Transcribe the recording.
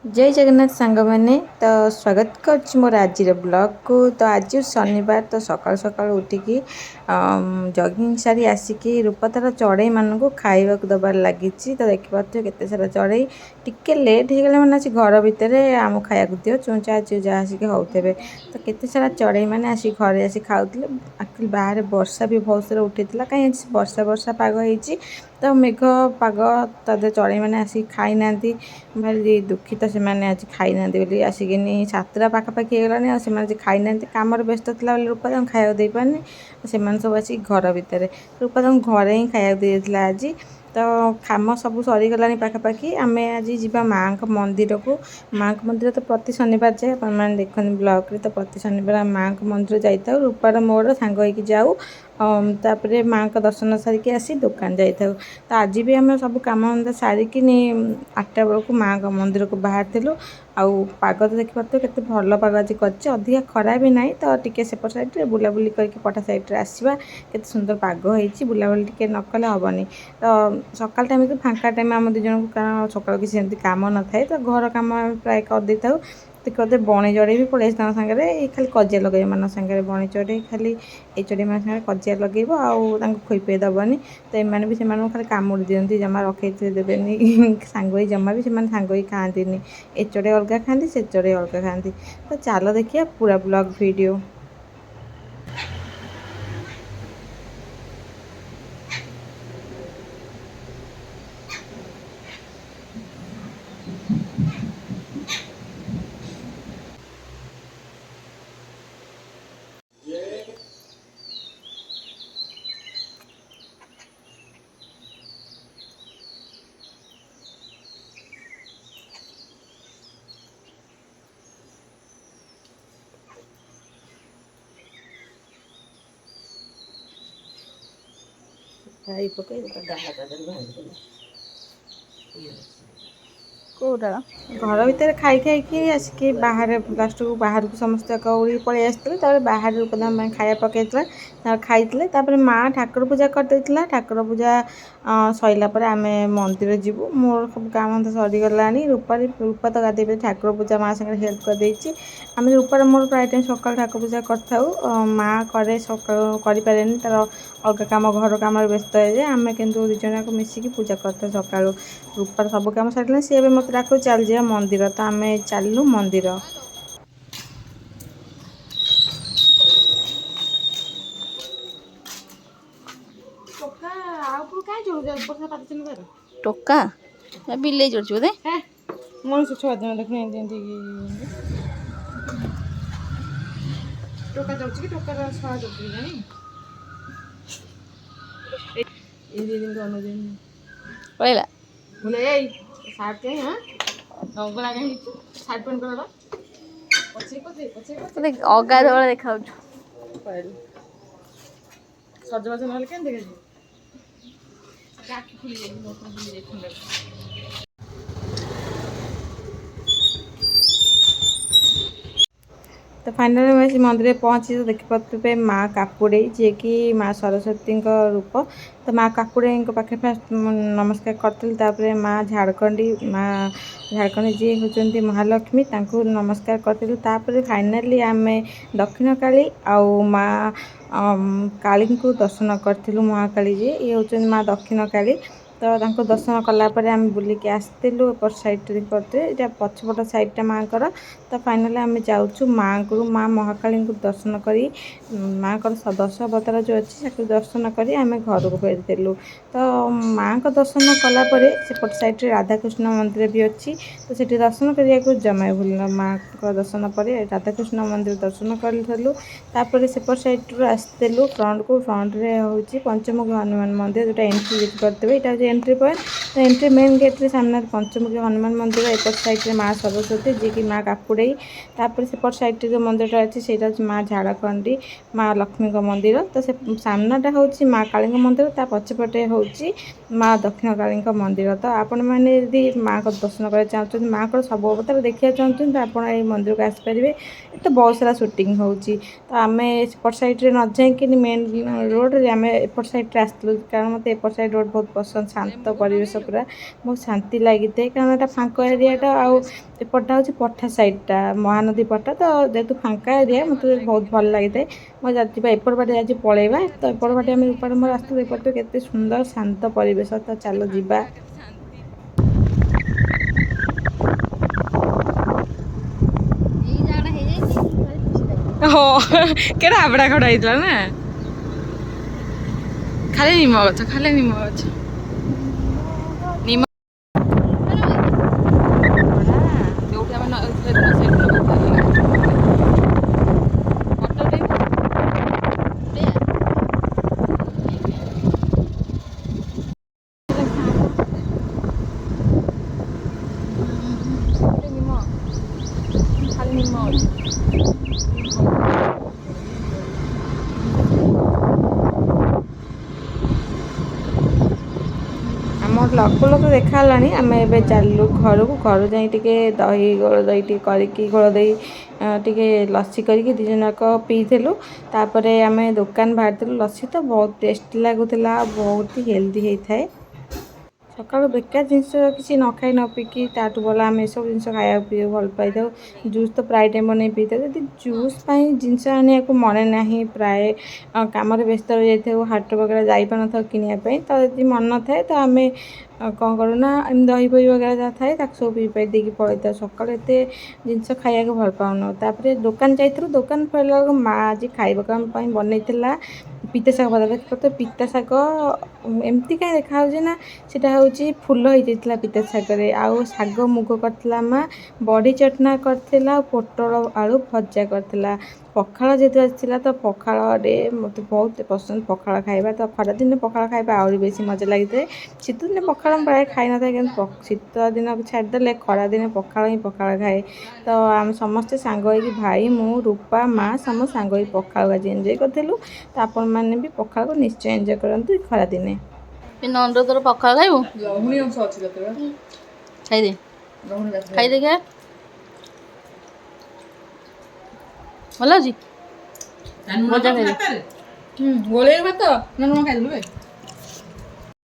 जय जगन्नाथ सांग मैंने तो स्वागत कर मोर आज ब्लॉग को। तो आज शनिवार तो सकाल सकाल उठिकी जगिंग सारी आसिकी रूपतार चढ़ई मान खावा दबार लगी। तो देखिए केते सारा चढ़ई टिके लेट हो गले मैंने घर भितर आम खाया दियो चुचा चुजा आसिक होते। तो केते सारा चढ़ई मैंने आसी घरे आसी खाऊले। एक्चुअली बाहर वर्षा भी बहुत सारा उठी कहीं वर्षा वर्षा पाग होती तो मेघ पाग तादे चढ़ई मैंने आसिक खाई ना भारी दुखित से आज खाई ना बोली आसिकिनी सातटा पाखापाखि होगलानी से खाई ना कम व्यस्त था रूपा खाया दे पारनी से सब आसिक घर भितर रूपा घरे ही खाया देता आज। तो काम सब सरीगलानी पाखापाखि आम आज जा माँ मंदिर को। माँ मंदिर तो प्रति शनिवार जाए मैंने देखनी ब्लॉग रे। तो प्रति शनिवार माँ मंदिर जाता रूपार मोर सांग हो जाऊ तापर माँ का दर्शन सारिकी आसी दुकान जाई था। तो आज भी आम सब कम धंदा सारिकी 8टा बेलू माँ मंदिर को बाहर थिलु। आउ पाग तो देखिए तो केते भल पाग आज कर अधिका खरा भी ना तो टिके सेपट साइड बुलाबुली करके पटा साइड आसवा केते सुंदर पाग होती बुलाबुली टिके न कले हेनी। तो सकाल टाइम तो फांका टाइम आम दुज को कारण सकाल किसी कम न थाए तो घर कम प्राय कर दे था। देखते बणी चढ़ई भी पड़े सागे खाली कजिया लगे मान सागे बणी चढ़ई खाली ये चढ़ई मान सागे कजिया लगेब आउ खोईपे दबनी। तो एम भी से खाली कामुड़ दिखती जमा रखे देवेनि सांग जमा भी से सांग खाती ए चढ़ई अलग खाती से चढ़ई अलग खाती। तो चलो देखिए पूरा ब्लॉग वीडियो। ଖାଇ ପକେଇ ଡାଲା ତାଦେହରେ ଭାଙ୍ଗିଦେଲା କୋଉଟା घर भितर खाई खाई आसिक बाहर लास्ट को बाहर को समस्त उड़ी पलि आसते बाहर रूपदान खाया पकड़ा खाई माँ ठाकुर पूजा करदे ठाकुर पूजा सैला आम मंदिर जीवु मोर सब काम धंदा सरीगला। रूपा तो गाधे ठाकुर पूजा माँ सागर हेल्प करदे आम रूपार मोर प्राय टाइम सकाल ठाकुर पूजा कर माँ करे सकाल करे तार अलग कम घर कम व्यस्त है आम कितु दुज मिसिकी पूजा करते सका रूपार सब कम सर सी भी मत डाक चल जा मंदिर। तो आम चलू मंदिर। टोका बिल्ले चढ़ी बोधे मनुष्य छुआ दिन देखने टोका चलती कि टोकार छुआ चलती जानी पळेला बोले सार्ट कहीं हाँ गला कहीं सार्ट पैंट कलर पछे देख अगाध वाला देखा सजबाज ना क्या देखा आखि खुली जाए। तो फाइनल में से मंदिर पहुँची तो देखिपे माँ काकुड़े जी कि माँ सरस्वती रूप। तो माँ काकुड़े पाखे फास्ट नमस्कार करते माँ झाड़खंडी जी होती महालक्ष्मी तांको नमस्कार करते फाइनाली आम दक्षिण काली आउ माँ काली को दर्शन करूँ महाकाली जी ये हूँ माँ दक्षिण काली। तो दर्शन कलापर आम बुलिकी आसलु एपट सैड करते पछपट सैडटा माँ कर। तो फाइनाली आम जाऊँ माँ को माँ महाकाली को दर्शन करी माँ को 10 अवतार जो अच्छी दर्शन करी आम घर को फेरीलु। तो माँ को दर्शन कलापर सेपट सैड राधाकृष्ण मंदिर भी अच्छी तो सेठी दर्शन करने को जमा भूल माँ को दर्शन पर राधाकृष्ण मंदिर दर्शन करूँ। तापर सेपट सैड आसलु फ्रंट को फ्रंट में हूँ पंचमुखी हनुमान मंदिर जो एंट्री करते यहाँ हूँ एंट्री पॉइंट। तो एंट्री मेन गेट्रे सामने पंचमुखी हनुमान मंदिर एपट सैड माँ सरस्वती जी की माँ काकुड़े। तापर सेपट सैड जो मंदिर अच्छी से माँ झाड़खंडी माँ लक्ष्मी मंदिर। तो से सामनाटा हूँ माँ काली मंदिर ता पछपटे हूँ माँ दक्षिण काली मंदिर। तो आपण मैंने यदि माँ को दर्शन करना चाहते माँ को सब अवतार देखा चाहते तो आप मंदिर को आसपारे। तो बहुत सारा सुटिंग हो तो आम एपट सैड न जाकि मेन रोड आम एपट सैड आसलु कारण मत एपट सैड रोड बहुत पसंद ଶାନ୍ତ ପରିବେଶ ପୁରା ବହୁତ ଶାନ୍ତି ଲାଗିଥାଏ କାରଣ ଏଇଟା ଫାଙ୍କ ଏରିଆଟା ଆଉ ଏପଟଟା ହେଉଛି ପଠା ସାଇଡ଼୍ଟା ମହାନଦୀ ପଟ ତ ଯେହେତୁ ଫାଙ୍କା ଏରିଆ ମୋତେ ବହୁତ ଭଲ ଲାଗିଥାଏ। ମୁଁ ଯିବା ଏପଟ ବାଟେ ଆଜି ପଳେଇବା ତ ଏପଟ ବାଟେ ଆମେ ରୂପାର ମୋର ଆସିଥିଲୁ ଏପଟେ କେତେ ସୁନ୍ଦର ଶାନ୍ତ ପରିବେଶ ତ ଚାଲ ଯିବା। ହଁ କେଟା ଆବଡ଼ା ଖଡ଼ା ହେଇଥିଲା ନା ଖାଲି ନିମ ଗଛ ନିମ ଯୋଉଠି ଆମେ ଆମ ଲକୁ ଲକୁ ଦେଖାହେଲାଣି ଆମେ ଏବେ ଚାଲିଲୁ ଘରୁ ଯାଇ ଟିକେ ଦହି ଘୋଳ ଦହି ଟିକେ କରିକି ଘୋଳ ଦହି ଟିକେ ଲସି କରିକି ଦୁଇ ଜଣ ଯାକ ପିଇଥିଲୁ। ତାପରେ ଆମେ ଦୋକାନ ବାହାରିଥିଲୁ ଲସି ତ ବହୁତ ଟେଷ୍ଟି ଲାଗୁଥିଲା ବହୁତ ହେଲ୍ଦି ହେଇଥାଏ। ସକାଳୁ ବେକାର ଜିନିଷ କିଛି ନ ଖାଇ ନ ପିଇକି ତାଠୁ ଭଲ ଆମେ ଏସବୁ ଜିନିଷ ଖାଇବାକୁ ପିଇବାକୁ ଭଲ ପାଇଥାଉ। ଜୁସ୍ ତ ପ୍ରାୟ ଟାଇମ୍ ବନେଇ ପିଇଥାଉ ଯଦି ଜୁସ୍ ପାଇଁ ଜିନିଷ ଆଣିବାକୁ ମନେ ନାହିଁ ପ୍ରାୟ କାମରେ ବ୍ୟସ୍ତ ରହିଯାଇଥାଉ ହାଟ ବଗେରା ଯାଇପାରୁନଥାଉ କିଣିବା ପାଇଁ ତ ଯଦି ମନ ନଥାଏ ତ ଆମେ କ'ଣ କରୁନା ଏମିତି ଦହି ଫହି ବଗେରା ଯାହା ଥାଏ ତାକୁ ସବୁ ପିଇ ପାଇ ଦେଇକି ପଳେଇଥାଉ। ସକାଳୁ ଏତେ ଜିନିଷ ଖାଇବାକୁ ଭଲ ପାଉନୁ। ତାପରେ ଦୋକାନ ଯାଇଥିଲୁ ଦୋକାନ ଫେରିଲା ବେଳକୁ ମାଆ ଆଜି ଖାଇବାକୁ ଆମ ପାଇଁ ବନେଇଥିଲା ପିତା ଶାଗ ଭଜା। ପିତା ଶାଗ ଏମିତି କାହିଁ ଦେଖାହେଉଛି ନା ସେଇଟା ହେଉଛି ଫୁଲ ହେଇଯାଇଥିଲା ପିତା ଶାଗରେ ଆଉ ଶାଗ ମୁଗ କରିଥିଲା ମା ବଡ଼ି ଚଟନା କରିଥିଲା ଆଉ ପୋଟଳ ଆଳୁ ଭଜା କରିଥିଲା। ପଖାଳ ଯେହେତୁ ଆସିଥିଲା ତ ପଖାଳରେ ମୋତେ ବହୁତ ପସନ୍ଦ ପଖାଳ ଖାଇବା ତ ଖରାଦିନେ ପଖାଳ ଖାଇବା ଆହୁରି ବେଶୀ ମଜା ଲାଗିଥାଏ। ଶୀତଦିନେ ପଖାଳ ମୁଁ ପ୍ରାୟ ଖାଇନଥାଏ କିନ୍ତୁ ଶୀତ ଦିନକୁ ଛାଡ଼ିଦେଲେ ଖରାଦିନେ ପଖାଳ ହିଁ ପଖାଳ ଖାଏ। ତ ଆମେ ସମସ୍ତେ ସାଙ୍ଗ ହେଇକି ଭାଇ ମୁଁ ରୂପା ମା ସମସ୍ତେ ସାଙ୍ଗ ହେଇକି ପଖାଳକୁ ଆଜି ଏନ୍ଜୟ କରିଥିଲୁ। ତ ଆପଣମାନେ ବି ପଖାଳକୁ ନିଶ୍ଚୟ ଏନ୍ଜୟ କରନ୍ତୁ ଖରାଦିନେ। ନଣ୍ଡ ତୋର ପଖାଳ ଖାଇବୁ ଲହୁଣୀ ଅଂଶ ଅଛି ଖାଇଦେ ଖାଇଦେ ଭଲ ଅଛି ଭଜା ଖାଇଦେ। ଗୋଳେଇ ଭାତ ନା କଣ ଖାଇଦେଲୁ?